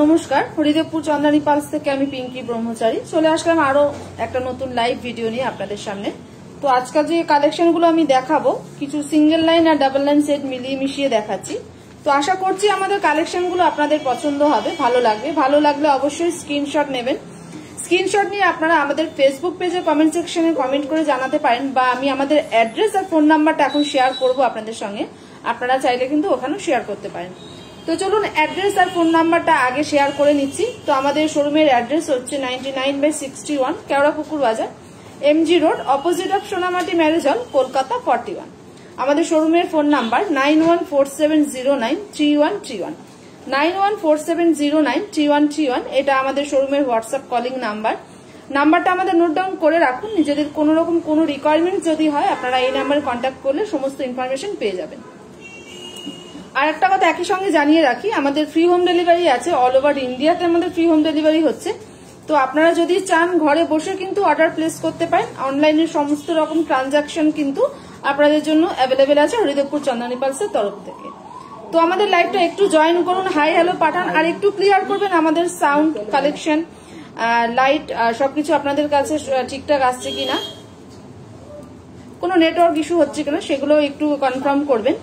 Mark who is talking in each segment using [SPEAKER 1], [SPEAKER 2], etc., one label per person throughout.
[SPEAKER 1] নমস্কার, হরিদেবপুর চন্দ্রানী পালস থেকে আমি পিঙ্কি ব্রহ্মচারী চলে আসলাম আরো একটা নতুন লাইভ ভিডিও নিয়ে আপনাদের সামনে। তো আজকাল যে কালেকশনগুলো আমি দেখাবো কিছু সিঙ্গেল লাইন আর ডাবল লাইন সেট মিলিয়ে মিশিয়ে দেখাচ্ছি। তো আশা করছি আমাদের কালেকশনগুলো আপনাদের পছন্দ হবে, ভালো লাগবে। ভালো লাগলে অবশ্যই স্ক্রিনশট নেবেন। স্ক্রিনশট নিয়ে আপনারা আমাদের ফেসবুক পেজে কমেন্ট সেকশনে কমেন্ট করে জানাতে পারেন, বা আমি আমাদের অ্যাড্রেস আর ফোন নাম্বারটা এখন শেয়ার করব আপনাদের সঙ্গে। আপনারা চাইলে কিন্তু ওখানেও শেয়ার করতে পারেন। তো চলুন অ্যাড্রেস আর ফোন নাম্বারটা আগে শেয়ার করে নিচ্ছি। তো আমাদের শোরুমের অ্যাড্রেস হচ্ছে 99/61 Keorapukur Bazar, MG road, opposite of Sonamati marriage hall, Kolkata 41। আমাদের শোরুমের ফোন নাম্বার 9147093131 9147093131। এটা আমাদের শোরুমের হোয়াটসঅ্যাপ কলিং নাম্বারটা আমাদের নোট ডাউন করে রাখুন। নিজেদের কোনো রকম কোনো রিকোয়ারমেন্ট যদি হয় আপনারা এই নাম্বারে কন্ট্যাক্ট করলে সমস্ত ইনফরমেশন পেয়ে যাবেন। আর একটা কথা একই সঙ্গে জানিয়ে রাখি, আমাদের ফ্রি হোম ডেলিভারি আছে, অল ওভার ইন্ডিয়াতে আমাদের ফ্রি হোম ডেলিভারি হচ্ছে। তো আপনারা যদি চান ঘরে বসে কিন্তু অর্ডার প্লেস করতে পারেন। অনলাইনের সমস্ত রকম ট্রানজাকশন কিন্তু আপনাদের জন্য অ্যাভেলেবেল আছে হরিদেবপুর চন্দ্রানী পালসের তরফ থেকে। তো আমাদের লাইভটা একটু জয়েন করুন, হাই হ্যালো পাঠান, আর একটু ক্লিয়ার করবেন আমাদের সাউন্ড কালেকশন, লাইট সবকিছু আপনাদের কাছে ঠিকঠাক আসছে কিনা, কোনো নেটওয়ার্ক ইস্যু হচ্ছে কিনা সেগুলো একটু কনফার্ম করবেন।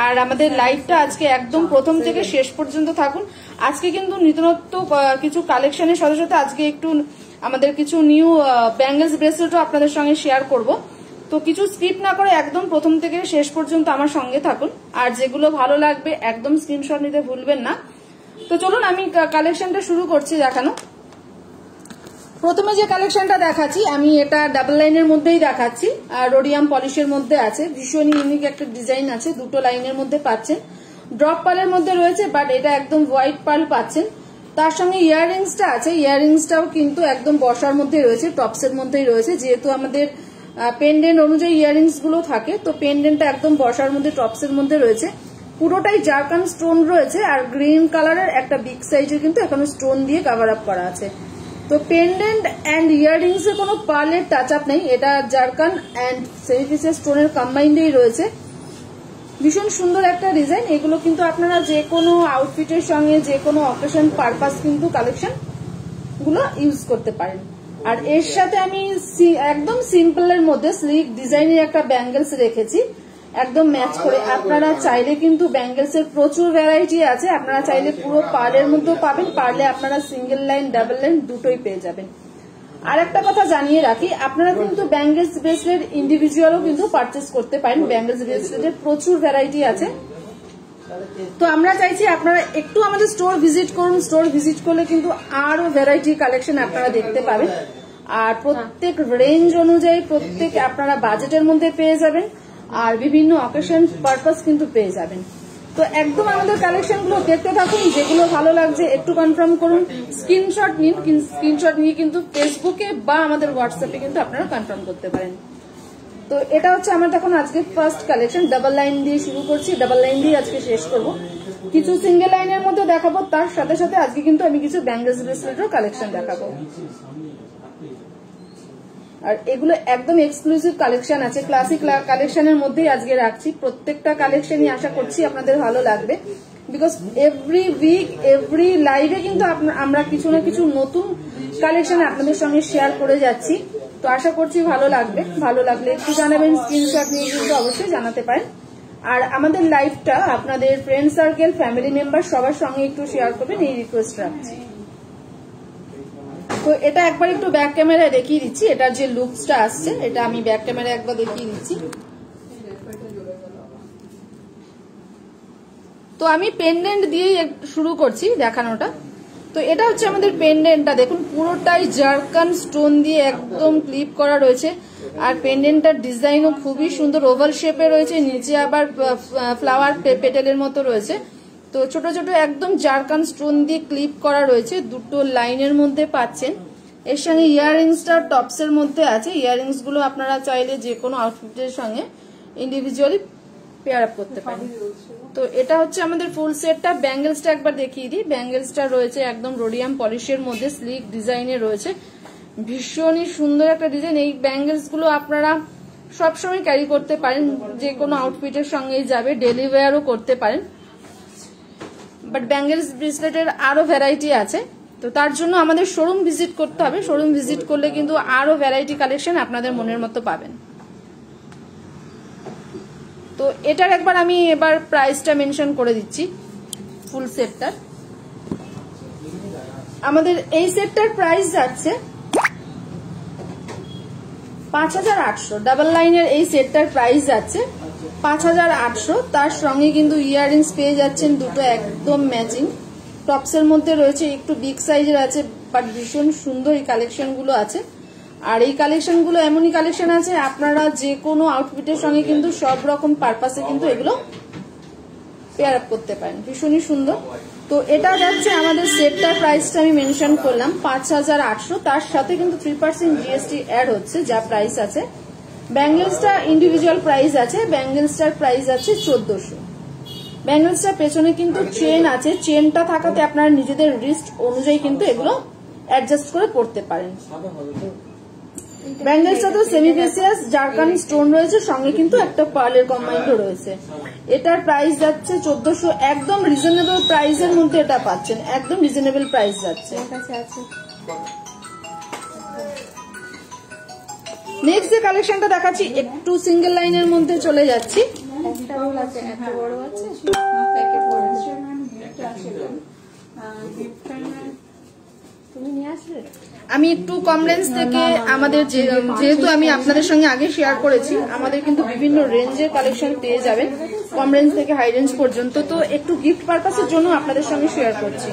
[SPEAKER 1] আর আমাদের লাইভটা আজকে একদম প্রথম থেকে শেষ পর্যন্ত থাকুন। আজকে কিন্তু নতুনত্ব কিছু কালেকশনের সাথে সাথে আজকে একটু আমাদের কিছু নিউ ব্যাঙ্গেলস ব্রেসলেটও আপনাদের সঙ্গে শেয়ার করব। তো কিছু স্কিপ না করে একদম প্রথম থেকে শেষ পর্যন্ত আমার সঙ্গে থাকুন। আর যেগুলো ভালো লাগবে একদম স্ক্রিনশট নিতে ভুলবেন না। তো চলুন আমি কালেকশনটা শুরু করছি দেখানো। প্রথমে যে কালেকশনটা দেখাচ্ছি আমি এটা ডাবল লাইনের মধ্যেই দেখাচ্ছি, আর রোডিয়াম পলিশের মধ্যে আছে। ভীষণ ইউনিক একটা ডিজাইন আছে, দুটো লাইনের মধ্যে পাচ্ছেন। ড্রপ পার্লের মধ্যে রয়েছে, বাট এটা একদম হোয়াইট পার্ল পাচ্ছেন। তার সঙ্গে ইয়াররিংসটা আছে, ইয়াররিংসটাও কিন্তু একদম বসার মধ্যে রয়েছে, টপসের মধ্যেই রয়েছে। যেহেতু আমাদের পেন্ডেন্ট অনুযায়ী ইয়াররিংস গুলো থাকে, তো পেন্ডেন্টটা একদম বসার মধ্যে টপসের মধ্যে রয়েছে। পুরোটাই জারকান স্টোন রয়েছে, আর গ্রিন কালারের একটা বিগ সাইজের কিন্তু এখনো স্টোন দিয়ে কভার আপ করা আছে। তো পেন্ডেন্ট অ্যান্ড ইয়াররিংস এ কোনো পার্লের টাচ আপ নেই, এটা জারকান অ্যান্ড সেমিফিসের স্টোনের কম্বাইন্ডেই রয়েছে। ভীষণ সুন্দর একটা ডিজাইন। এগুলো কিন্তু আপনারা যে কোনো আউটফিটের সঙ্গে যে কোনো অকেশন পারপাস কিন্তু কালেকশন গুলো ইউজ করতে পারেন। আর এর সাথে আমি একদম সিম্পলের মধ্যে স্লিক ডিজাইনের একটা ব্যাঙ্গেলস রেখেছি একদম ম্যাচ করে। আপনারা চাইলে কিন্তু ব্যাঙ্গেলস এর প্রচুর ভ্যারাইটি আছে, আপনারা চাইলে পুরো পার্লের মধ্যেও পাবেন, পারলে আপনারা সিঙ্গেল লাইন ডাবল লাইন দুটোই পেয়ে যাবেন। আর একটা কথা জানিয়ে রাখি, আপনারা কিন্তু ব্যাঙ্গেলস ব্রেসলেট ইন্ডিভিজুয়ালও কিন্তু পারচেস করতে পারেন। ব্যাঙ্গেলস ব্রেসলেটের প্রচুর ভ্যারাইটি আছে। তো আমরা চাইছি আপনারা একটু আমাদের স্টোর ভিজিট করুন। স্টোর ভিজিট করলে কিন্তু আরো ভ্যারাইটি কালেকশন আপনারা দেখতে পাবেন। আর প্রত্যেক রেঞ্জ অনুযায়ী প্রত্যেক আপনারা বাজেটের মধ্যে পেয়ে যাবেন, আর বিভিন্ন অকেশন পারপাস কিন্তু পেয়ে যাবেন। তো একদম আমাদের কালেকশন গুলো দেখতে থাকুন, যেগুলো ভালো লাগছে একটু কনফার্ম করুন, স্ক্রিনশট নিন। স্ক্রিনশট নিয়ে কিন্তু ফেসবুকে বা আমাদের হোয়াটসঅ্যাপে কিন্তু আপনারা কনফার্ম করতে পারেন। তো এটা হচ্ছে আমার এখন আজকে ফার্স্ট কালেকশন। ডাবল লাইন দিয়ে শুরু করছি, ডাবল লাইন দিয়ে আজকে শেষ করব। কিছু সিঙ্গেল লাইনের মধ্যে দেখাবো, তার সাথে সাথে আজকে কিন্তু আমি কিছু ব্যাঙ্গেলস ব্রেসলেটের কালেকশন দেখাবো। আর এগুলো একদম এক্সক্লুসিভ কালেকশন আছে, ক্লাসিক কালেকশনের মধ্যেই আজকে রাখছি। প্রত্যেকটা কালেকশনই আশা করছি আপনাদের ভালো লাগবে, বিকজ এভরি উইক এভরি লাইভে কিন্তু আমরা কিছু না কিছু নতুন কালেকশন আপনাদের সঙ্গে শেয়ার করে যাচ্ছি। তো আশা করছি ভালো লাগবে। ভালো লাগলে একটু জানাবেন, স্ক্রিনশট নিয়ে কিন্তু অবশ্যই জানাতে পারেন। আর আমাদের লাইভটা আপনাদের ফ্রেন্ড সার্কেল, ফ্যামিলি মেম্বার সবার সঙ্গে একটু শেয়ার করবেন, এই রিকোয়েস্ট রাখছি। তো এটা একবার একটু ব্যাক ক্যামেরায় দেখিয়ে দিচ্ছি, এটার যে লুকসটা আসছে এটা আমি ব্যাক ক্যামেরায় একবার দেখিয়ে দিচ্ছি। তো আমি পেন্ডেন্ট দিয়েই শুরু করছি দেখানোটা। তো এটা হচ্ছে আমাদের পেন্ডেন্টটা, দেখুন পুরোটাই জারকান স্টোন দিয়ে একদম ক্লিপ করা রয়েছে। আর পেন্ডেন্টটার ডিজাইনও খুবই সুন্দর, ওভাল শেপে রয়েছে, নিচে আবার ফ্লাওয়ার পেটেলের মতো রয়েছে। তো ছোট ছোট একদম জারকান স্টোন দিয়ে ক্লিপ করা রয়েছে, দুটো লাইনের মধ্যে পাচ্ছেন। এর সঙ্গে ইয়াররিংসটা টপসের মধ্যে আছে। ইয়াররিংস গুলো আপনারা চাইলে যে কোনো আউটফিটের সঙ্গে ইন্ডিভিজুয়ালি পেয়ার আপ করতে পারেন। তো এটা হচ্ছে আমাদের ফুল সেটটা। ব্যাঙ্গেলসটা একবার দেখিয়ে দিই। ব্যাঙ্গেলসটা রয়েছে একদম রোডিয়াম পলিশের মধ্যে, স্লিক ডিজাইনে রয়েছে। ভীষণই সুন্দর একটা ডিজাইন। এই ব্যাঙ্গেলস গুলো আপনারা সবসময় ক্যারি করতে পারেন, যে কোনো আউটফিটের সঙ্গেই যাবে, ডেলি ওয়্যারও করতে পারেন। বাট ব্যাঙ্গেলস ব্রেসলেটের আরো ভ্যারাইটি আছে, তো তার জন্য আমাদের শোরুম ভিজিট করতে হবে। শোরুম ভিজিট করলে কিন্তু আরো ভ্যারাইটি কালেকশন আপনাদের মনের মতো পাবেন। তো এটার একবার আমি এবার প্রাইসটা মেনশন করে দিচ্ছি। ফুল সেটটার আমাদের এই সেটটার প্রাইস যাচ্ছে 5800। ডাবল লাইনের এই সেটটার প্রাইস যাচ্ছে 5800। তার সঙ্গে কিন্তু ইয়াররিংস পেয়ে যাচ্ছেন দুটো একদম ম্যাচিং। টপসের মধ্যে রয়েছে, একটু বিগ সাইজের আছে, বাট ভীষণ সুন্দর এই কালেকশন গুলো আছে। আর এই কালেকশন গুলো এমনই কালেকশন আছে আপনারা যে কোনো আউটফিটের সঙ্গে কিন্তু সব রকম পারপাসে কিন্তু এগুলো পেয়ার আপ করতে পারেন, ভীষণই সুন্দর। তো এটা যাচ্ছে আমাদের সেটটার প্রাইসটা আমি মেনশন করলাম 5800। তার সাথে কিন্তু 3% জিএসটি অ্যাড হচ্ছে, যা প্রাইস আছে। ব্যাঙ্গেলসটা ইন্ডিভিজুয়াল প্রাইস আছে, ব্যাঙ্গেলসটার প্রাইস আছে 1400। ব্যাঙ্গেলসটার পেছনে কিন্তু চেন আছে, চেনটা থাকাতে আপনারা নিজেদের রিস্ট অনুযায়ী কিন্তু এগুলো অ্যাডজাস্ট করে পড়তে পারেন। ব্যাঙ্গেলসটা তো সেমি প্রেসিয়াস জারকান স্টোন রয়েছে, সঙ্গে কিন্তু একটা পার্লের কম্বাইন্ডও রয়েছে। এটার প্রাইস যাচ্ছে 1400। একদম রিজনেবল প্রাইসের মধ্যে এটা পাচ্ছেন, একদম রিজনেবল প্রাইস যাচ্ছে। নেক্সট যে কালেকশনটা দেখাচ্ছি একটু সিঙ্গেল লাইনের মধ্যে চলে যাচ্ছি। আমি একটু কম রেঞ্জ থেকে আমাদের যেহেতু আমি আপনাদের সঙ্গে আগে শেয়ার করেছি, আমাদের কিন্তু বিভিন্ন রেঞ্জের কালেকশন পেয়ে যাবেন, কম রেঞ্জ থেকে হাই রেঞ্জ পর্যন্ত। তো একটু গিফট পারপাসের জন্য আপনাদের সঙ্গে শেয়ার করছি।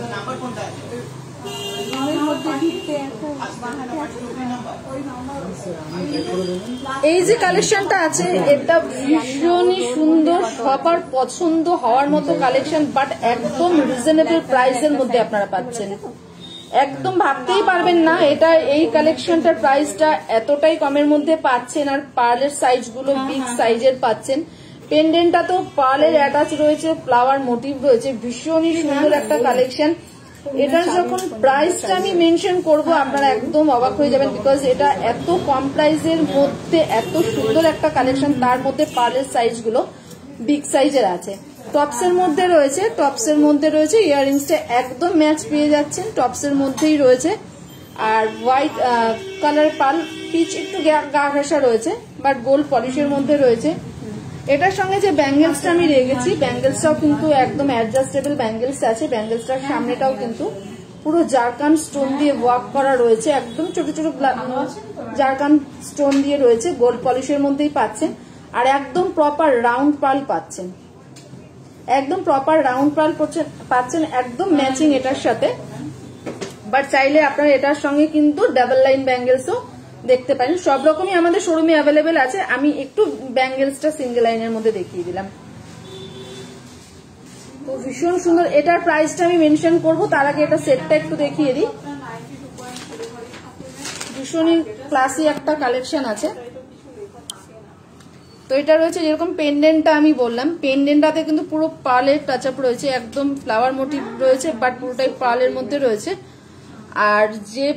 [SPEAKER 1] এই যে কালেকশনটা আছে এটা ভীষণই সুন্দর, সবার পছন্দ হওয়ার মতো কালেকশন, বাট একদম রিজনেবল প্রাইসের মধ্যে আপনারা পাচ্ছেন। একদম ভাবতেই পারবেন না এটা এই কালেকশনটার প্রাইসটা এতটাই কমের মধ্যে পাচ্ছেন। আর পার্লের সাইজ গুলো বিগ সাইজের পাচ্ছেন। পেন্ডেন্টটা তো পার্লের অ্যাটাচ রয়েছে, ফ্লাওয়ার মোটিভ রয়েছে, ভীষণই সুন্দর একটা কালেকশন। এটার যখন প্রাইসটা আমি মেনশন করব আপনারা একদম অবাক হয়ে যাবেন, বিকজ এটা এত কম প্রাইসের মধ্যে এত সুন্দর একটা কালেকশন, তার মধ্যে পার্লের সাইজ গুলো বিগ সাইজের আছে। টপসের মধ্যে রয়েছে, টপসের মধ্যে রয়েছে ইয়াররিংসটা একদম ম্যাচ পেয়ে যাচ্ছেন, টপসের মধ্যেই রয়েছে। আর হোয়াইট কালার পাল পিচ একটু গা ঘেঁষা রয়েছে, বাট গোল্ড পলিশের মধ্যে রয়েছে। এটার সঙ্গে যে ব্যাঙ্গেলসটা আমি রেখেছি, ব্যাঙ্গেলসটাও কিন্তু একদম অ্যাডজাস্টেবল ব্যাঙ্গেলস আছে। ব্যাঙ্গেলসটার সামনেটাও কিন্তু পুরো জারকান স্টোন দিয়ে ওয়ার্ক করা রয়েছে, একদম ছোট ছোট জারকান স্টোন দিয়ে রয়েছে, গোল্ড পলিশের মধ্যেই পাচ্ছেন। আর একদম প্রপার রাউন্ড পার্ল পাচ্ছেন, একদম প্রপার রাউন্ড পার্ল পাচ্ছেন, একদম ম্যাচিং এটার সাথে। বাট চাইলে আপনারা এটার সঙ্গে কিন্তু ডাবল লাইন ব্যাঙ্গেলসও দেখতে পারেন, সব রকমই আমাদের শোরুমে অ্যাভেলেবেল আছে। আমি একটু ব্যাঙ্গেলসটা সিঙ্গেল লাইনের মধ্যে দেখিয়ে দিলাম। তো ভীষণ সুন্দর, এটার প্রাইসটা আমি মেনশন করব, তার আগে এটা সেটটা একটু দেখিয়ে দিই। ভীষণই ক্লাসি একটা কালেকশন আছে। তো এটা রয়েছে যেরকম পেন্ডেন্টটা আমি বললাম, পেন্ডেন্টটাতে কিন্তু পুরো পার্লের টাচ আপ রয়েছে, একদম ফ্লাওয়ার মোটিভ রয়েছে, বাট পুরোটাই পার্লের মধ্যে রয়েছে। আর যে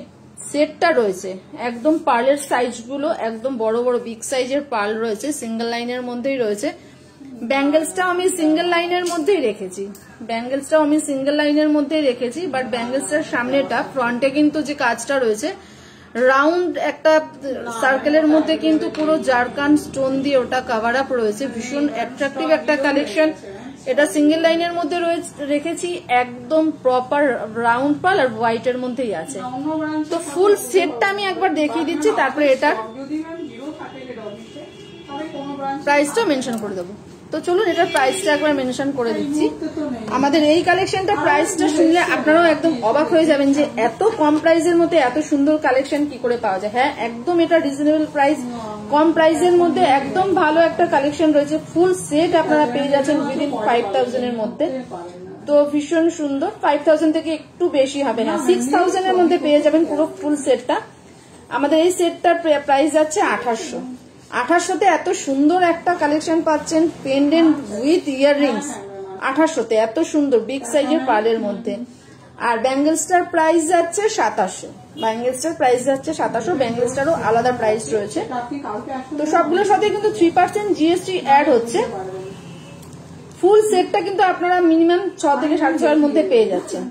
[SPEAKER 1] সেটটা রয়েছে একদম পার্লের সাইজগুলো একদম বড় বড় বিগ সাইজের পার্ল রয়েছে, সিঙ্গেল লাইনের মধ্যেই রয়েছে। ব্যাঙ্গেলসটাও আমি সিঙ্গেল লাইনের মধ্যেই রেখেছি, ব্যাঙ্গেলসটাও আমি সিঙ্গেল লাইনের মধ্যেই রেখেছি। বাট ব্যাঙ্গেলসটার সামনেটা ফ্রন্টে কিন্তু যে কাজটা রয়েছে রাউন্ড একটা সার্কেলের মধ্যে কিন্তু পুরো জারকান স্টোন দিয়ে ওটা কভার আপ রয়েছে, ভীষণ অ্যাট্রাকটিভ একটা কালেকশন। এটা সিঙ্গেল লাইনের মধ্যে রেখেছি, একদম প্রপার রাউন্ড পার্ল আর হোয়াইটের মধ্যেই আছে। তো ফুল সেটটা আমি একবার দেখিয়ে দিচ্ছি, তারপরে এটার প্রাইসটা মেনশন করে দেবো। তো চলুন এটার প্রাইসটা একবার মেনশন করে দিচ্ছি। আমাদের এই কালেকশনটা প্রাইসটা শুনলে আপনারাও একদম অবাক হয়ে যাবেন যে এত কম প্রাইসের মধ্যে এত সুন্দর কালেকশন কি করে পাওয়া যায়। হ্যাঁ, একদম এটা রিজনেবল প্রাইস, কম প্রাইসের মধ্যে একদম ভালো একটা কালেকশন রয়েছে। ফুল সেট আপনারা পেয়ে যাচ্ছেন উইদিন 5000 এর মধ্যে। তো ভীষণ সুন্দর, 5000 থেকে একটু বেশি হবে না, 6000 এর মধ্যে পেয়ে যাবেন পুরো ফুল সেটটা। আমাদের এই সেটটার প্রাইস যাচ্ছে 2800। 2800-তে এত সুন্দর একটা কালেকশন পাচ্ছেন, পেন্ডেন্ট উইথ ইয়াররিংস 2800-তে এত সুন্দর বিগ সাইজের পার্লের মধ্যে। আর ব্যাঙ্গেলসটার প্রাইস যাচ্ছে 2700, ব্যাঙ্গেলসটার প্রাইস যাচ্ছে 2700, ব্যাঙ্গেলসটারও আলাদা প্রাইস রয়েছে। তো সবগুলোর সাথে কিন্তু 3% জিএসটি অ্যাড হচ্ছে। ফুল সেটটা কিন্তু আপনারা মিনিমাম 6 থেকে 6.5 মধ্যে পেয়ে যাচ্ছেন।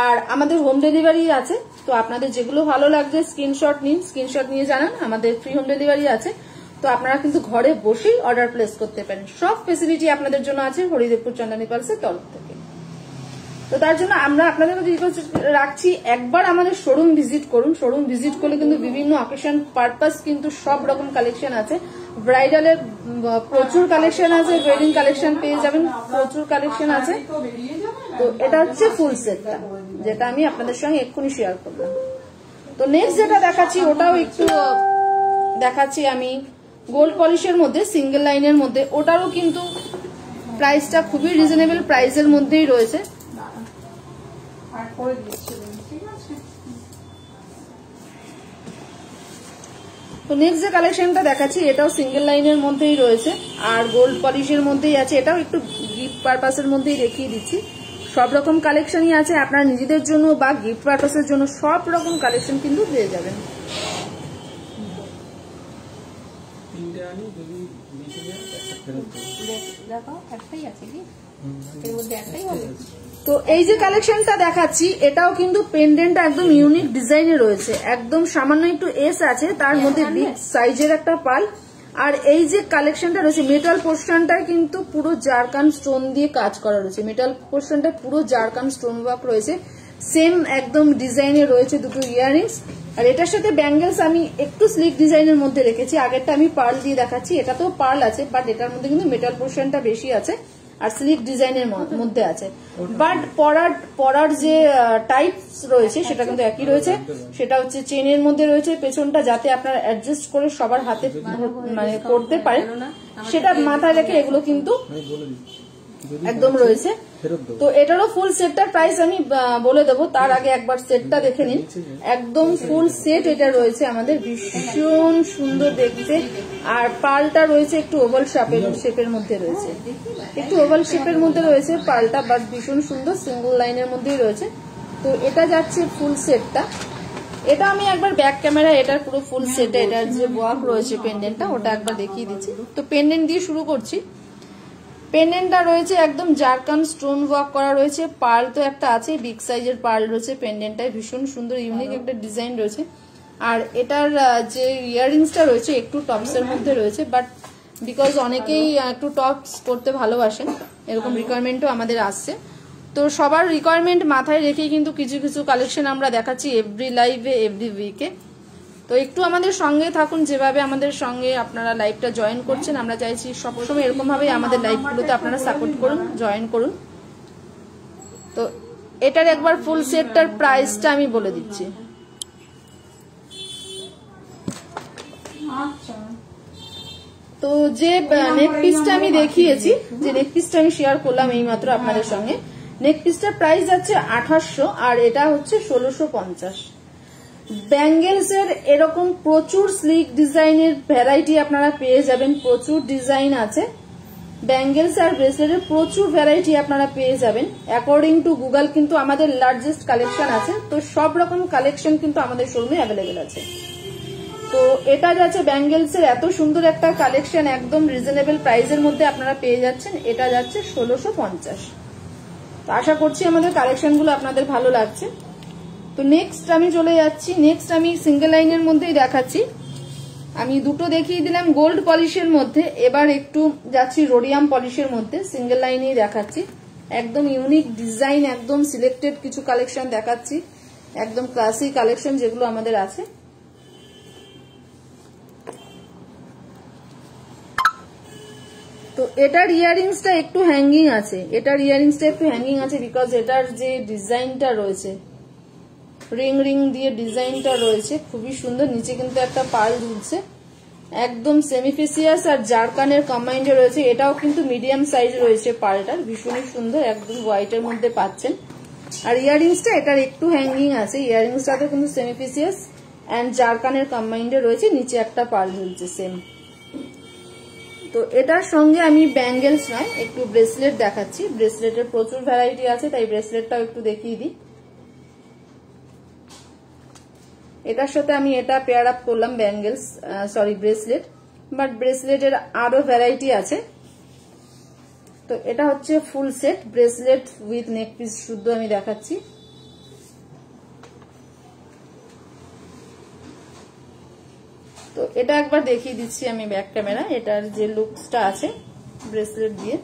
[SPEAKER 1] আর আমাদের হোম ডেলিভারি আছে, তো আপনাদের যেগুলো ভালো লাগছে স্ক্রিনশট নিন, স্ক্রিনশট নিয়ে জানান। আমাদের ফ্রি হোম ডেলিভারি আছে, তো আপনারা কিন্তু ঘরে বসেই অর্ডার প্লেস করতে পারেন। সব ফেসিলিটি আপনাদের জন্য আছে হরিদেবপুর চন্দনী পালসের তরফ থেকে। তো তার জন্য আমরা আপনাদের কাছে রিকোয়েস্ট রাখছি, একবার আমাদের শোরুম ভিজিট করুন। শোরুম ভিজিট করলে কিন্তু বিভিন্ন অকেশন পারপাস কিন্তু সব রকম কালেকশন আছে। ব্রাইডালের প্রচুর কালেকশন আছে, ওয়েডিং কালেকশন পেয়ে যাবেন, প্রচুর কালেকশন আছে। তো এটা হচ্ছে ফুল সেটটা, যেটা আমি আপনাদের সঙ্গে এক্ষুনি শেয়ার করলাম। তো নেক্সট যেটা দেখাচ্ছি ওটাও একটু দেখাচ্ছি আমি, গোল্ড পলিশের মধ্যে সিঙ্গেল লাইনের মধ্যে। ওটারও কিন্তু প্রাইসটা খুবই রিজনেবল প্রাইসের মধ্যেই রয়েছে। তো নেক্সট যে কালেকশনটা দেখাচ্ছি এটাও সিঙ্গেল লাইনের মধ্যেই রয়েছে আর গোল্ড পলিশের মধ্যেই আছে। এটাও একটু গিফট পারপাসের মধ্যেই দেখিয়ে দিচ্ছি। সব রকম কালেকশনই আছে, আপনার নিজেদের জন্য বা গিফট পারপাসের জন্য সব রকম কালেকশন কিন্তু পেয়ে যাবেন। তো এই যে কালেকশনটা দেখাচ্ছি এটাও কিন্তু পেন্ডেন্টটা একদম ইউনিক ডিজাইনে রয়েছে, একদম সামান্য একটু এস আছে, তার মধ্যে বিগ সাইজের একটা পাল। আর এই যে কালেকশনটা রয়েছে মেটাল পোর্শনটায় কিন্তু পুরো জারকান স্টোন দিয়ে কাজ করা রয়েছে। মেটাল পোর্শনটা পুরো জারকান স্টোন ওয়ার্ক রয়েছে, সেম একদম ডিজাইনে রয়েছে দুটো ইয়াররিংস। আর এটার সাথে ব্যাঙ্গেলস আমি একটু স্লিক ডিজাইনের মধ্যে রেখেছি। আগেরটা আমি পার্ল দিয়ে দেখাচ্ছি, এটাতেও পার্ল আছে বাট এটার মধ্যে কিন্তু মেটাল পোর্শনটা বেশি আছে আর স্লিক ডিজাইনের মধ্যে আছে। বাট পরার যে টাইপস রয়েছে সেটা কিন্তু একই রয়েছে। সেটা হচ্ছে চেনের মধ্যে রয়েছে, পেছনটা যাতে আপনারা অ্যাডজাস্ট করে সবার হাতে মানে করতে পারেন সেটা মাথায় রেখে এগুলো কিন্তু একদম রয়েছে। তো এটারও ফুল সেটটার প্রাইস আমি বলে দেবো, তার আগে একবার সেটটা দেখে নিন। একদম ফুল সেট এটা রয়েছে আমাদের, ভীষণ সুন্দর দেখতে। আর পালটা রয়েছে একটু ওভাল শেপের মধ্যে রয়েছে, একটু ওভাল শেপের মধ্যে রয়েছে পালটা, বাট ভীষণ সুন্দর সিঙ্গল লাইনের মধ্যেই রয়েছে। তো এটা যাচ্ছে ফুল সেটটা। এটা আমি একবার ব্যাক ক্যামেরা এটার পুরো ফুল সেটে এটার যে ওয়ার্ক রয়েছে পেন্ডেন্টটা ওটা একবার দেখিয়ে দিচ্ছি। তো পেন্ডেন্ট দিয়ে শুরু করছি। পেন্ডেন্টটা রয়েছে একদম জারকান স্টোন ওয়ার্ক করা রয়েছে, পার্ল তো একটা আছে, বিগ সাইজের পার্ল রয়েছে পেন্ডেন্টটায়, ভীষণ সুন্দর ইউনিক একটা ডিজাইন রয়েছে। আর এটার যে ইয়াররিংসটা রয়েছে একটু টপসের মধ্যে রয়েছে, বাট বিকজ অনেকেই একটু টপস করতে ভালোবাসেন, এরকম রিকোয়ারমেন্টও আমাদের আসছে। তো সবার রিকোয়ারমেন্ট মাথায় রেখেই কিন্তু কিছু কিছু কালেকশন আমরা দেখাচ্ছি এভরি লাইভে এভরি উইকে। তো একটু আমাদের সঙ্গে থাকুন, যেভাবে আমাদের সঙ্গে আপনারা লাইভটা জয়েন করছেন আমরা চাইছি সবসময় এরকম ভাবে আমাদের লাইভগুলোতে আপনারা সাপোর্ট করুন, জয়েন করুন। তো এটার একবার ফুল সেটটার প্রাইসটা আমি বলে দিচ্ছি। তো যে নেক পিসটা আমি দেখিয়েছি, যে নেক পিসটা আমি শেয়ার করলাম এইমাত্র আপনাদের সঙ্গে, নেক পিসটার প্রাইস যাচ্ছে 2800 আর এটা হচ্ছে 1650। ব্যাঙ্গেলস এর এরকম প্রচুর স্লিক ডিজাইনের ভ্যারাইটি আপনারা পেয়ে যাবেন, প্রচুর ডিজাইন আছে। ব্যাঙ্গেলস আর ব্রেসলেটের প্রচুর ভ্যারাইটি আপনারা পেয়ে যাবেন। অ্যাকর্ডিং টু গুগল কিন্তু আমাদের লার্জেস্ট কালেকশন আছে, তো সব রকম কালেকশন কিন্তু আমাদের শোরুমে অ্যাভেলেবেল আছে। তো এটা যাচ্ছে ব্যাঙ্গেলস এর এত সুন্দর একটা কালেকশন, একদম রিজনেবল প্রাইসের মধ্যে আপনারা পেয়ে যাচ্ছেন। এটা যাচ্ছে 1650। তো আশা করছি আমাদের কালেকশনগুলো আপনাদের ভালো লাগছে। তো নেক্সট আমি চলে যাচ্ছি, নেক্সট আমি সিঙ্গেল লাইনের মধ্যেই দেখাচ্ছি। আমি দুটো দেখিয়ে দিলাম গোল্ড পলিশের মধ্যে, এবার একটু যাচ্ছি রোডিয়াম পলিশের মধ্যে, সিঙ্গেল লাইনেই দেখাচ্ছি। একদম ইউনিক ডিজাইন, একদম সিলেক্টেড কিছু কালেকশন দেখাচ্ছি, একদম ক্লাসিক কালেকশন যেগুলো আমাদের আছে। তো এটার ইয়াররিংসটা একটু হ্যাঙ্গিং আছে, বিকজ এটার যে ডিজাইনটা রয়েছে রিং দিয়ে ডিজাইনটা রয়েছে খুবই সুন্দর। নিচে কিন্তু একটা পাল ঝুলছে, একদম সেমিফেসিয়াস আর জারকানের কম্বাইন্ডে রয়েছে। এটাও কিন্তু মিডিয়াম সাইজ রয়েছে পালটার, ভীষণই সুন্দর, একদম হোয়াইটের মধ্যে পাচ্ছেন। আর ইয়াররিংসটা এটার একটু হ্যাঙ্গিং আছে, ইয়াররিংসটাতে কিন্তু সেমিফেসিয়াস অ্যান্ড জারকানের কম্বাইন্ডে রয়েছে, নিচে একটা পাল ঝুলছে সেম। তো এটার সঙ্গে আমি ব্যাঙ্গেলস নয় একটু ব্রেসলেট দেখাচ্ছি। ব্রেসলেটের প্রচুর ভ্যারাইটি আছে, তাই ব্রেসলেটটাও একটু দেখিয়ে দিই। এটার সাথে আমি এটা পেয়ার আপ করলাম ব্যাঙ্গেলস ব্রেসলেট, বাট ব্রেসলেটের আরো ভ্যারাইটি আছে। তো এটা হচ্ছে full set bracelet with neck piece শুদ্ধ আমি দেখাচ্ছি। তো এটা একবার দেখিয়ে দিচ্ছি আমি ব্যাক ক্যামেরা, এটার যে লুকসটা আছে ব্রেসলেট দিয়ে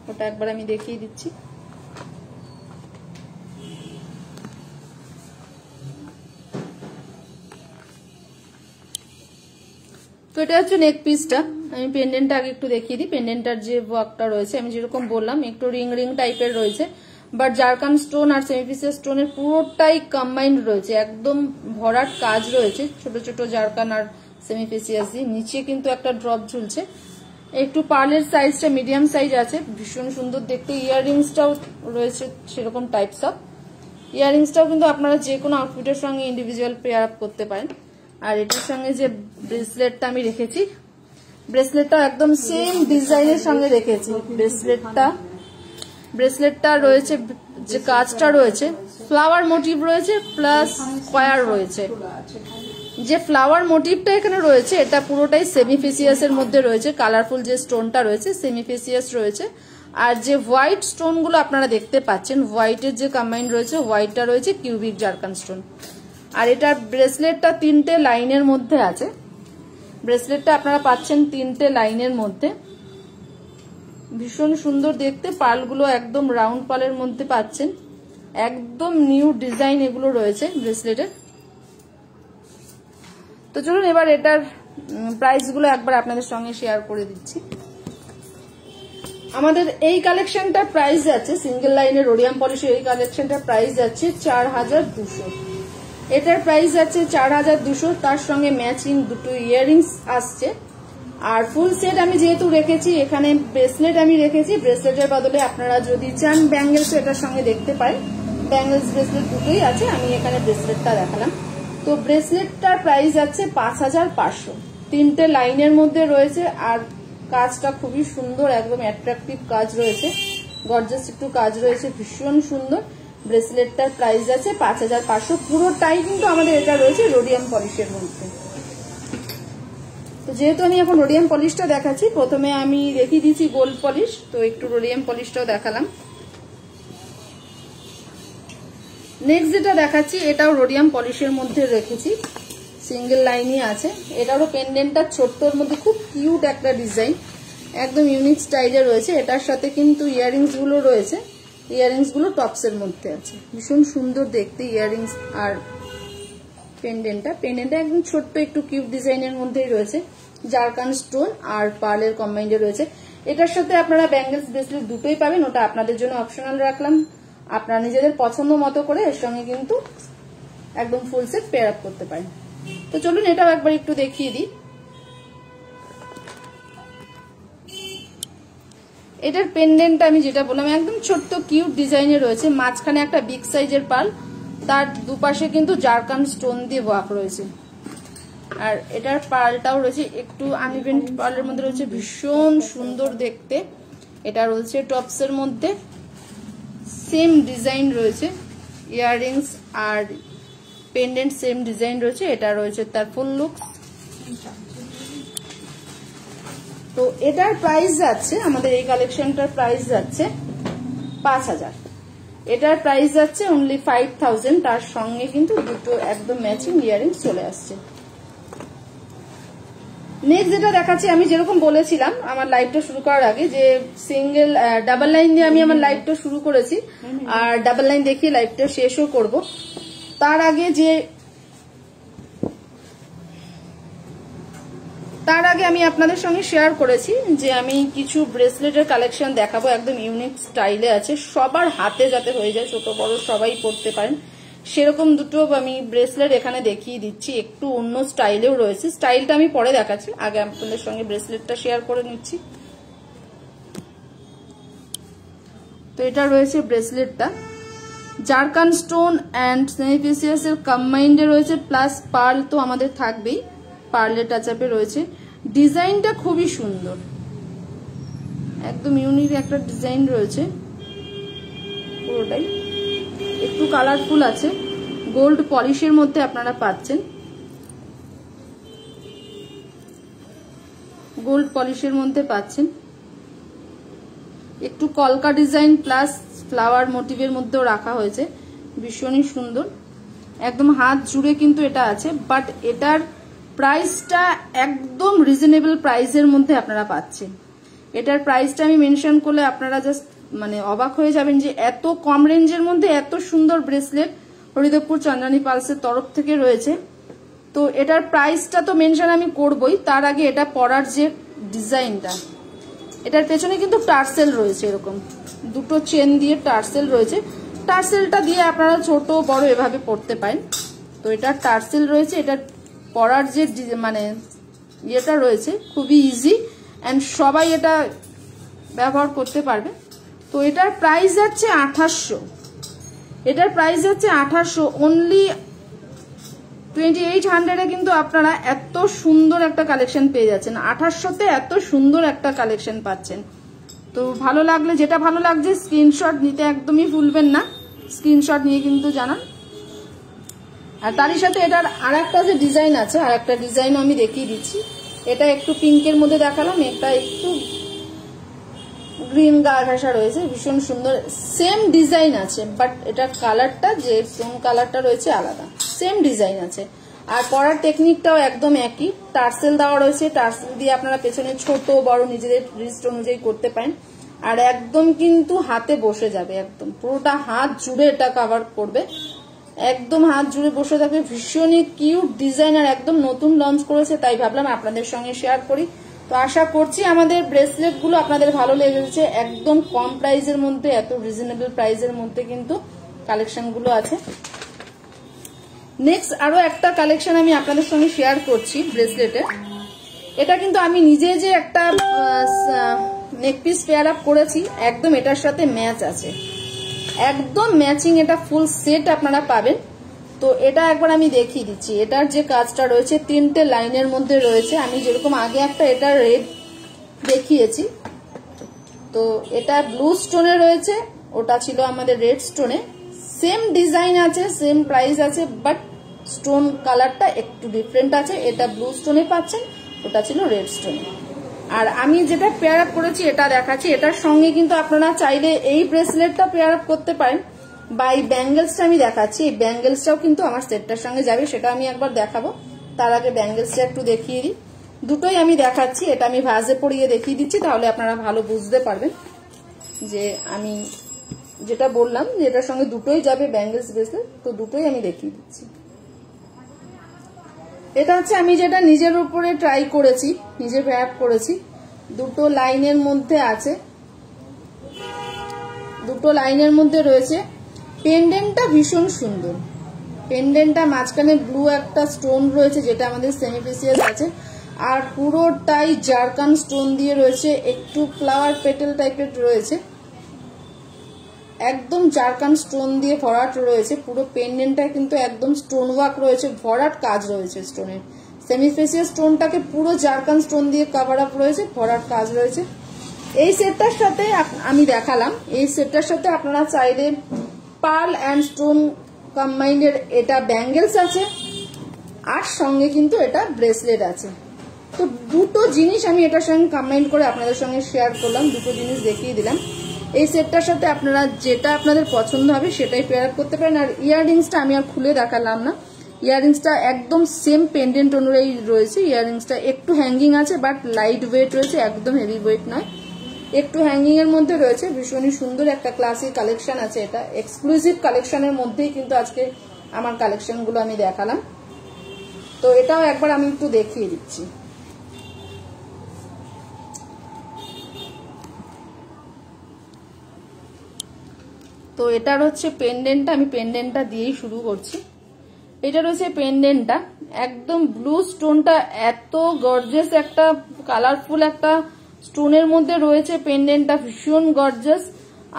[SPEAKER 1] ওটা একবার আমি দেখিয়ে দিচ্ছি। তো এটা হচ্ছে নেক পিসটা। আমি পেন্ডেন্টটা আগে একটু দেখিয়ে দিই। পেন্ডেন্টটার যে ওয়ার্কটা রয়েছে আমি যেরকম বললাম একটু রিং রিং টাইপের রয়েছে, বাট জারকান স্টোন আর সেমিফিসিয়াস স্টোনের পুরোটাই কম্বাইন্ড রয়েছে, একদম ভরাট কাজ রয়েছে ছোট ছোট জারকান আর সেমিফিসিয়াস দিয়ে। নিচে কিন্তু একটা ড্রপ ঝুলছে, একটু পার্লের সাইজটা মিডিয়াম সাইজ আছে, ভীষণ সুন্দর দেখতে। ইয়াররিংসটাও রয়েছে সেরকম টাইপস অফ। ইয়াররিংসটাও কিন্তু আপনারা যে কোনো আউটফিটের সঙ্গে ইন্ডিভিজুয়াল পেয়ার আপ করতে পারেন। আর এটার সঙ্গে যে ব্রেসলেটটা আমি রেখেছি, ব্রেসলেটটা একদম সেম ডিজাইনের সঙ্গে রেখেছি। ব্রেসলেটটা রয়েছে যে কাজটা রয়েছে ফ্লাওয়ার মোটিভ রয়েছে প্লাস স্কয়ার রয়েছে। যে ফ্লাওয়ার মোটিভটা এখানে রয়েছে এটা পুরোটাই সেমিফিসিয়াস এর মধ্যে রয়েছে, কালারফুল যে স্টোনটা রয়েছে সেমিফিসিয়াস রয়েছে। আর যে হোয়াইট স্টোন গুলো আপনারা দেখতে পাচ্ছেন, হোয়াইটের যে কম্বাইন্ড রয়েছে, হোয়াইটটা রয়েছে কিউবিক জারকান স্টোন। আর এটার ব্রেসলেটটা 3টে লাইনের মধ্যে আছে। ব্রেসলেটটা আপনারা পাচ্ছেন 3টে লাইনের মধ্যে, ভীষণ সুন্দর দেখতে। পার্লগুলো একদম রাউন্ড পার্লের মধ্যে পাচ্ছেন, একদম নিউ ডিজাইন এগুলো রয়েছে ব্রেসলেটের। তো চলুন এবার এটার প্রাইসগুলো একবার আপনাদের সঙ্গে শেয়ার করে দিচ্ছি। আমাদের এই কালেকশনটার প্রাইস যাচ্ছে, সিঙ্গেল লাইনের রোডিয়াম পলিশের এই কালেকশনটার প্রাইস যাচ্ছে 4200। এটার প্রাইস যাচ্ছে 4200, তার সঙ্গে ম্যাচিং দুটো ইয়াররিংস আসছে। আর ফুল সেট আমি যেহেতু রেখেছি, এখানে ব্রেসলেট আমি রেখেছি, ব্রেসলেটের বদলে আপনারা যদি চান ব্যাঙ্গেলস এটার সঙ্গে দেখতে পারেন। ব্যাঙ্গেলস ব্রেসলেট দুটোই আছে, আমি এখানে ব্রেসলেটটা দেখালাম। তো ব্রেসলেটটার প্রাইস যাচ্ছে 5500। 3টে লাইনের মধ্যে রয়েছে আর কাজটা খুবই সুন্দর, একদম অ্যাট্রাকটিভ কাজ রয়েছে, গর্জাস একটু কাজ রয়েছে, ভীষণ সুন্দর। ব্রেসলেটটার প্রাইস আছে 5500। পুরোটাই কিন্তু আমাদের এটা রয়েছে রোডিয়াম পলিশের মধ্যে। তো যেহেতু আমি এখন রোডিয়াম পলিশটা দেখাচ্ছি, প্রথমে আমি দেখিয়ে দিচ্ছি গোল্ড পলিশ, তো একটু রোডিয়াম পলিশটাও দেখালাম। নেক্সট যেটা দেখাচ্ছি এটাও রোডিয়াম পলিশের মধ্যে রেখেছি, সিঙ্গেল লাইনই আছে। এটারও পেন্ডেন্টটা ছোট্টর মধ্যে খুব কিউট একটা ডিজাইন, একদম ইউনিক স্টাইলে রয়েছে। এটার সাথে কিন্তু ইয়াররিংস গুলো রয়েছে, ইয়াররিংস গুলো টপসের মধ্যে আছে, ভীষণ সুন্দর দেখতে ইয়াররিংস। আর পেন্ডেন্টটা একদম ছোট্ট একটু কিউট ডিজাইনের মধ্যেই রয়েছে, জারকান স্টোন আর পার্লের কম্বাইন্ডে রয়েছে। এটার সাথে আপনারা ব্যাঙ্গেলস ব্রেসলেট দুটোই পাবেন, ওটা আপনাদের জন্য অপশনাল রাখলাম। আপনারা নিজেদের পছন্দ মতো করে এর সঙ্গে কিন্তু একদম ফুল সেট পেয়ার আপ করতে পারেন। তো চলুন এটাও একবার একটু দেখিয়ে দিই। এটার পেন্ডেন্টটা আমি যেটা বললাম একদম ছোট্ট কিউট ডিজাইনে রয়েছে, মাঝখানে একটা বিগ সাইজের পার্ল, তার দুপাশে কিন্তু জারকান স্টোন দিয়ে ওয়ার্ক রয়েছে। আর এটার পার্লটাও রয়েছে একটু আনইভেন পার্লের মধ্যে রয়েছে, ভীষণ সুন্দর দেখতে। এটা রয়েছে টপসের মধ্যে, সেম ডিজাইন রয়েছে, ইয়াররিংস আর পেন্ডেন্ট সেম ডিজাইন রয়েছে। এটা রয়েছে তার ফুল লুকস। তো এটার প্রাইস যাচ্ছে, আমাদের এই কালেকশনটার প্রাইস যাচ্ছে 5000। এটার প্রাইস যাচ্ছে অনলি 5000, তার সঙ্গে কিন্তু দুটো একদম ম্যাচিং ইয়াররিংস চলে আসছে। নেক্সট যেটা দেখাচ্ছি, আমি যেরকম বলেছিলাম আমার লাইভটা শুরু করার আগে যে সিঙ্গেল ডাবল লাইন দিয়ে আমি আমার লাইভটা শুরু করেছি, আর ডাবল লাইন দেখিয়ে লাইভটা শেষও করব। তার আগে আমি আপনাদের সঙ্গে শেয়ার করেছি যে আমি কিছু ব্রেসলেটের কালেকশন দেখাবো, একদম ইউনিক স্টাইলে আছে, সবার হাতে যাতে হয়ে যায়, ছোট বড় সবাই পরতে পারেন সেরকম দুটো আমি ব্রেসলেট এখানে দেখিয়ে দিচ্ছি। একটু অন্য স্টাইলেও রয়েছে, স্টাইলটা আমি পরে দেখাচ্ছি, আগে আপনাদের সঙ্গে ব্রেসলেটটা শেয়ার করে নিচ্ছি। তো এটা রয়েছে ব্রেসলেটটা, জারকান স্টোন অ্যান্ড সেমিফিসিয়াস এর কম্বাইন্ডে রয়েছে, প্লাস পার্ল তো আমাদের থাকবেই, পার্লের টাচ আপে রয়েছে। ডিজাইনটা খুবই সুন্দর, একদম ইউনিক একটা ডিজাইন রয়েছে, পুরোটাই একটু কালারফুল আছে, গোল্ড পলিশের মধ্যে আপনারা পাচ্ছেন, গোল্ড পলিশের মধ্যে পাচ্ছেন। একটু কলকা ডিজাইন প্লাস ফ্লাওয়ার মোটিভের মধ্যেও রাখা হয়েছে, ভীষণই সুন্দর। একদম হাত জুড়ে কিন্তু এটা আছে, বাট এটার প্রাইসটা একদম রিজনেবল প্রাইসের মধ্যে আপনারা পাচ্ছেন। এটার প্রাইসটা আমি মেনশন করলে আপনারা জাস্ট মানে অবাক হয়ে যাবেন যে এত কম রেঞ্জের মধ্যে এত সুন্দর ব্রেসলেট হরিদেবপুর চন্দ্রানী পালসের তরফ থেকে রয়েছে। তো এটার প্রাইসটা তো মেনশন আমি করবই, তার আগে এটা পরার যে ডিজাইনটা, এটার পেছনে কিন্তু টার্সেল রয়েছে, এরকম দুটো চেন দিয়ে টার্সেল রয়েছে। টার্সেলটা দিয়ে আপনারা ছোট বড় এভাবে পরতে পারেন। তো এটা টার্সেল রয়েছে, এটা পরার যে মানে ইয়েটা রয়েছে খুবই ইজি অ্যান্ড সবাই এটা ব্যবহার করতে পারবে। তো এটার প্রাইস যাচ্ছে 2800, এটার প্রাইস যাচ্ছে 2800 অনলি 2800-এ কিন্তু আপনারা এত সুন্দর একটা কালেকশন পেয়ে যাচ্ছেন। 2800-তে এত সুন্দর একটা কালেকশন পাচ্ছেন। তো ভালো লাগলে, যেটা ভালো লাগছে স্ক্রিনশট নিতে একদমই ভুলবেন না, স্ক্রিনশট নিয়ে কিন্তু জানান। আর তারই সাথে এটার আর একটা যে ডিজাইন আছে, আর একটা ডিজাইনও আমি দেখিয়ে দিচ্ছি। এটা একটু পিঙ্কের মধ্যে দেখালাম, এটা একটু গ্রিন গা ঘাসা রয়েছে, ভীষণ সুন্দর। সেম ডিজাইন আছে, বাট এটার কালারটা যে স্টোন কালারটা রয়েছে আলাদা, সেম ডিজাইন আছে। আর পরার টেকনিকটাও একদম একই, টার্সেল দেওয়া রয়েছে, টার্সেল দিয়ে আপনারা পেছনে ছোট বড় নিজেদের রিস্ট অনুযায়ী করতে পারেন। আর একদম কিন্তু হাতে বসে যাবে, একদম পুরোটা হাত জুড়ে এটা কভার করবে, একদম হাত জুড়ে বসে থাকবে। ভীষণই কিউট ডিজাইন, আর একদম নতুন লঞ্চ করেছে, তাই ভাবলাম আপনাদের সঙ্গে শেয়ার করি। তো আশা করছি আমাদের ব্রেসলেট গুলো আপনাদের ভালো লেগেছে। একদম কম প্রাইসের মধ্যে, এত রিজনেবল প্রাইসের মধ্যে কিন্তু কালেকশন গুলো আছে। নেক্সট আরো একটা কালেকশন আমি আপনাদের সঙ্গে শেয়ার করছি ব্রেসলেটের। এটা কিন্তু আমি নিজে যে একটা নেকপিস পেয়ার আপ করেছি, একদম এটার সাথে ম্যাচ আছে, একদম ম্যাচিং, এটা ফুল সেট আপনারা পাবেন। তো এটা একবার আমি দেখিয়ে দিচ্ছি। এটার যে কাজটা রয়েছে 3টে লাইনের মধ্যে রয়েছে। আমি যেরকম আগে একটা এটা রেড দেখিয়েছি, তো এটা ব্লু স্টোনে রয়েছে, ওটা ছিল আমাদের রেড স্টোনে। সেম ডিজাইন আছে, সেম প্রাইস আছে, বাট স্টোন কালারটা একটু ডিফারেন্ট আছে। এটা ব্লু স্টোনে পাচ্ছেন, ওটা ছিল রেড স্টোনে। আর আমি যেটা পেয়ার আপ করেছি এটা দেখাচ্ছি। এটার সঙ্গে কিন্তু আপনারা চাইলে এই ব্রেসলেটটা পেয়ার আপ করতে পারেন, বা এই ব্যাঙ্গেলসটা আমি দেখাচ্ছি, এই ব্যাঙ্গেলসটাও কিন্তু আমার সেটটার সঙ্গে যাবে, সেটা আমি একবার দেখাবো। তার আগে ব্যাঙ্গেলসটা একটু দেখিয়ে দিই। দুটোই আমি দেখাচ্ছি, এটা আমি ভাঁজে পরিয়ে দেখিয়ে দিচ্ছি, তাহলে আপনারা ভালো বুঝতে পারবেন যে আমি যেটা বললাম যে এটার সঙ্গে দুটোই যাবে ব্যাঙ্গেলস ব্রেসলেট। তো দুটোই আমি দেখিয়ে দিচ্ছি। এটা হচ্ছে আমি যেটা নিজের উপরে ট্রাই করেছি, নিজে পেয়ার আপ করেছি। দুটো লাইনের মধ্যে আছে, দুটো লাইনের মধ্যে রয়েছে। পেন্ডেন্টটা ভীষণ সুন্দর, পেন্ডেন্টটা মাঝখানে ব্লু একটা স্টোন রয়েছে যেটা আমাদের সেমিপ্রিসিয়াস আছে, আর পুরোটাই জারকান স্টোন দিয়ে রয়েছে, একটু ফ্লাওয়ার পেটেল টাইপের রয়েছে, একদম জারকান স্টোন দিয়ে ভরাট রয়েছে। পুরো পেন্ডেন্টটা কিন্তু একদম স্টোন ওয়ার্ক রয়েছে, ভরাট কাজ রয়েছে স্টোনের। সেমিপ্রিসিয়াস স্টোনটাকে পুরো জারকান স্টোন দিয়ে কভার আপ রয়েছে, ভরাট কাজ রয়েছে। এই সেটটার সাথে আমি দেখালাম, এই সেটটার সাথে আপনারা চাইলে পার্ল অ্যান্ড স্টোন কম্বাইন্ডের এটা ব্যাঙ্গেলস আছে, আর সঙ্গে কিন্তু এটা ব্রেসলেট আছে। তো দুটো জিনিস আমি এটার সঙ্গে কম্বাইন্ড করে আপনাদের সঙ্গে শেয়ার করলাম, দুটো জিনিস দেখিয়ে দিলাম। এই সেটটার সাথে আপনারা যেটা আপনাদের পছন্দ হবে সেটাই পেয়ার আপ করতে পারেন। আর ইয়াররিংসটা আমি আর খুলে দেখালাম না, ইয়াররিংসটা একদম সেম পেন্ডেন্ট অনুযায়ী রয়েছে। ইয়াররিংসটা একটু হ্যাঙ্গিং আছে, বাট লাইট ওয়েট রয়েছে, একদম হেভি ওয়েট নয়, একটু হ্যাঙ্গিং এর মধ্যে রয়েছে। ভীষণই সুন্দর একটা ক্লাসিক কালেকশন আছে, এটা এক্সক্লুসিভ কালেকশনের মধ্যেই কিন্তু আজকে আমার কালেকশনগুলো আমি দেখালাম। তো এটাও একবার আমি একটু দেখিয়ে দিচ্ছি। তো এটার হচ্ছে পেন্ডেন্টটা, আমি পেন্ডেন্টটা দিয়েই শুরু করছি। এটা রয়েছে পেন্ডেন্টটা, একদম ব্লু স্টোনটা এত গর্জিয়াস একটা কালারফুল একটা স্টোনের মধ্যে রয়েছে, পেন্ডেন্টটা ভীষণ গর্জিয়াস।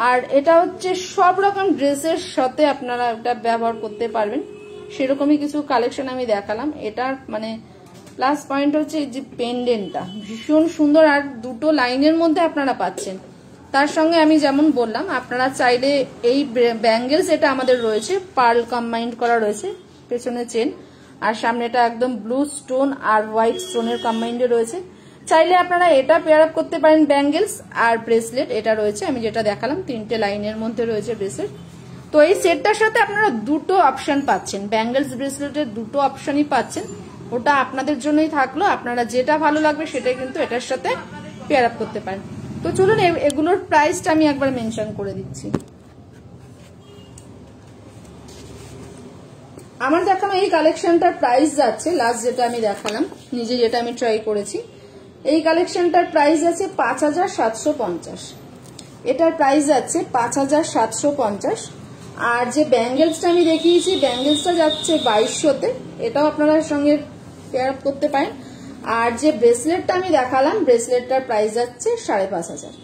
[SPEAKER 1] আর এটা হচ্ছে সব রকম ড্রেসের সাথে আপনারা এটা ব্যবহার করতে পারবেন, সেরকমই কিছু কালেকশন আমি দেখালাম। এটার মানে প্লাস পয়েন্ট হচ্ছে যে পেন্ডেন্টটা ভীষণ সুন্দর, আর দুটো লাইনের মধ্যে আপনারা পাচ্ছেন। তার সঙ্গে আমি যেমন বললাম, আপনারা চাইলে এই ব্যাঙ্গেলস এটা আমাদের রয়েছে, পার্ল কম্বাইন্ড করা রয়েছে, পেছনে চেন, আর সামনেটা একদম ব্লু স্টোন আর হোয়াইট স্টোনের কম্বাইন্ডে রয়েছে। চাইলে আপনারা এটা পেয়ার আপ করতে পারেন, ব্যাঙ্গেলস আর ব্রেসলেট এটা রয়েছে, আমি যেটা দেখালাম 3টে লাইনের মধ্যে রয়েছে ব্রেসলেট। তো এই সেটটার সাথে আপনারা দুটো অপশন পাচ্ছেন, ব্যাঙ্গেলস ব্রেসলেটের দুটো অপশনই পাচ্ছেন, ওটা আপনাদের জন্যই থাকলো, আপনারা যেটা ভালো লাগবে সেটাই কিন্তু এটার সাথে পেয়ার আপ করতে পারেন। তো চলুন এগুলোর প্রাইসটা আমি একবার মেনশন করে দিচ্ছি। আমার দেখানো এই কালেকশনটার প্রাইস যাচ্ছে, লাস্ট যেটা আমি দেখালাম নিজে যেটা আমি ট্রাই করেছি, এই কালেকশনটার প্রাইস আছে 5750। এটার প্রাইস যাচ্ছে 5750। আর যে ব্যাঙ্গেলসটা আমি দেখিয়েছি ব্যাঙ্গেলসটা যাচ্ছে 2200-তে, এটাও আপনারা সঙ্গে পেয়ার আপ করতে পারেন। আর যে ব্রেসলেটটা আমি দেখালাম ব্রেসলেটটার প্রাইস যাচ্ছে 5500।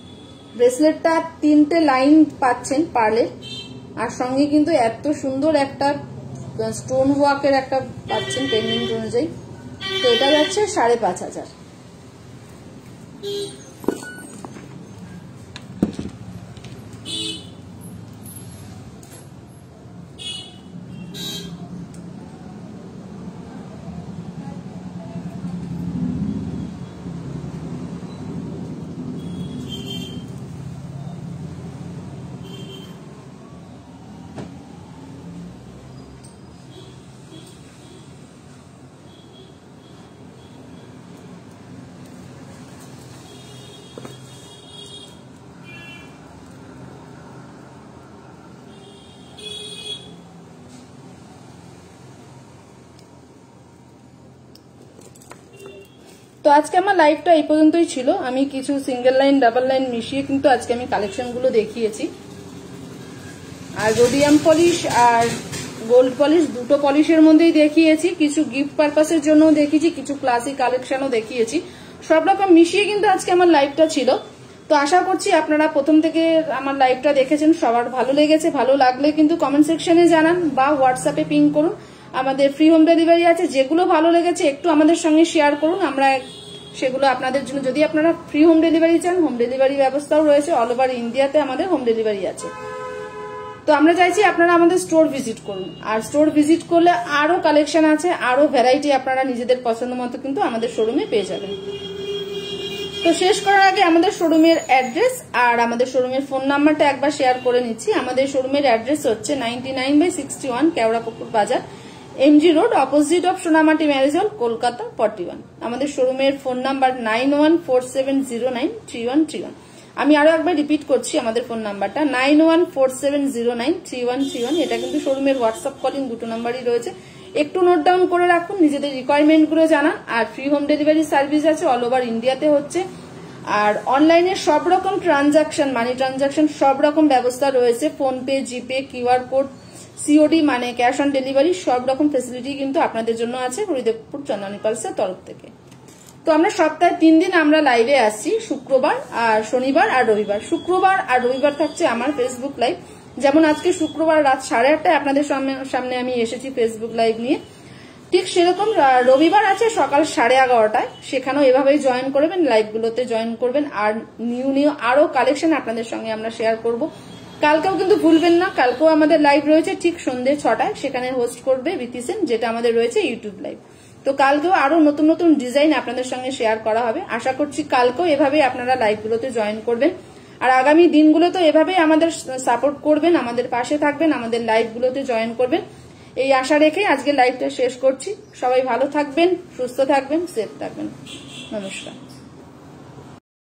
[SPEAKER 1] ব্রেসলেটটা 3টে লাইন পাচ্ছেন পার্লের, আর সঙ্গে কিন্তু এত সুন্দর একটা স্টোন ওয়ার্কের একটা পাচ্ছেন পেন্ডেন্ট অনুযায়ী, তো এটা যাচ্ছে 5500। তো আজকে আমার লাইভটা এই পর্যন্তই ছিল। আমি কিছু সিঙ্গেল লাইন ডাবল লাইন মিশিয়ে কিন্তু আজকে আমি কালেকশনগুলো দেখিয়েছি। আর রোডিয়াম পলিশ আর গোল্ড পলিশ দুটো পলিশের মধ্যেই দেখিয়েছি, কিছু গিফট পারপাসের জন্য দেখিয়েছি, কিছু ক্লাসিক কালেকশনও দেখিয়েছি, সব রকম মিশিয়ে কিন্তু আজকে আমার লাইভটা ছিল। তো আশা করছি আপনারা প্রথম থেকে আমার লাইভটা দেখেছেন, সবার ভালো লেগেছে। ভালো লাগলে কিন্তু কমেন্ট সেকশনে জানান বা হোয়াটসঅ্যাপে পিং করুন, আমাদের ফ্রি হোম ডেলিভারি আছে। যেগুলো ভালো লেগেছে একটু আমাদের সঙ্গে শেয়ার করুন, আমরা সেগুলো আপনাদের জন্য, যদি আপনারা ফ্রি হোম ডেলিভারি চান হোম ডেলিভারি ব্যবস্থাও রয়েছে, অল ওভার ইন্ডিয়াতে আমাদের হোম ডেলিভারি আছে। তো আমরা চাইছি আপনারা আমাদের স্টোর ভিজিট করুন, আর স্টোর ভিজিট করলে আরো কালেকশন আছে, আরো ভ্যারাইটি আপনারা নিজেদের পছন্দ মতো কিন্তু আমাদের শোরুমে পেয়ে যাবেন। তো শেষ করার আগে আমাদের শোরুমের অ্যাড্রেস আর আমাদের শোরুমের ফোন নাম্বারটা একবার শেয়ার করে নিচ্ছি। আমাদের শোরুমের অ্যাড্রেস হচ্ছে 99/61 Keorapukur Bazar, MG road, opposite of Sonamati marriage hall, Kolkata 41। আমাদের শোরুমের ফোন নাম্বার 9147093131। আমি আরো একবার রিপিট করছি আমাদের ফোন নাম্বারটা 9147093131। এটা কিন্তু শোরুমের হোয়াটসঅ্যাপ কলিং দুটো নাম্বারই রয়েছে, একটু নোট ডাউন করে রাখুন, নিজেদের রিকোয়ারমেন্ট গুলো জানান। আর ফ্রি হোম ডেলিভারি সার্ভিস আছে, অল ওভার ইন্ডিয়াতে হচ্ছে। আর অনলাইনে সব রকম ট্রানজাকশন, মানি ট্রানজাকশন সব রকম ব্যবস্থা রয়েছে, ফোনপে, জিপে, কিউআর কোড, সিওডি মানে ক্যাশ অন ডেলিভারি, সব রকম ফেসিলিটি কিন্তু আপনাদের জন্য আছে হরিদেবপুর চন্দনী পালসের তরফ থেকে। তো আমরা সপ্তাহে 3 দিন আমরা লাইভে আসছি, শুক্রবার আর শনিবার আর রবিবার। শুক্রবার আর রবিবার থাকছে আমার ফেসবুক লাইভ, যেমন আজকে শুক্রবার রাত 8:30টায় আপনাদের সামনে আমি এসেছি ফেসবুক লাইভ নিয়ে, ঠিক সেরকম রবিবার আছে সকাল 11:30টায়, সেখানেও এভাবেই জয়েন করবেন, লাইভগুলোতে জয়েন করবেন। আর নিউ আরো কালেকশন আপনাদের সঙ্গে আমরা শেয়ার করব। কালকেও কিন্তু ভুলবেন না, কালকেও আমাদের লাইভ রয়েছে ঠিক সন্ধ্যে 6টায়, সেখানে হোস্ট করবে বিতিসেন, যেটা আমাদের রয়েছে ইউটিউব লাইভ। তো কালকেও আরো নতুন নতুন ডিজাইন আপনাদের সঙ্গে শেয়ার করা হবে। আশা করছি কালকেও এভাবেই আপনারা লাইভগুলোতে জয়েন করবেন, আর আগামী দিনগুলোতে এভাবেই আমাদের সাপোর্ট করবেন, আমাদের পাশে থাকবেন, আমাদের লাইভগুলোতে জয়েন করবেন, এই আশা রেখে আজকে লাইভটা শেষ করছি। সবাই ভালো থাকবেন, সুস্থ থাকবেন, সেফ থাকবেন। নমস্কার।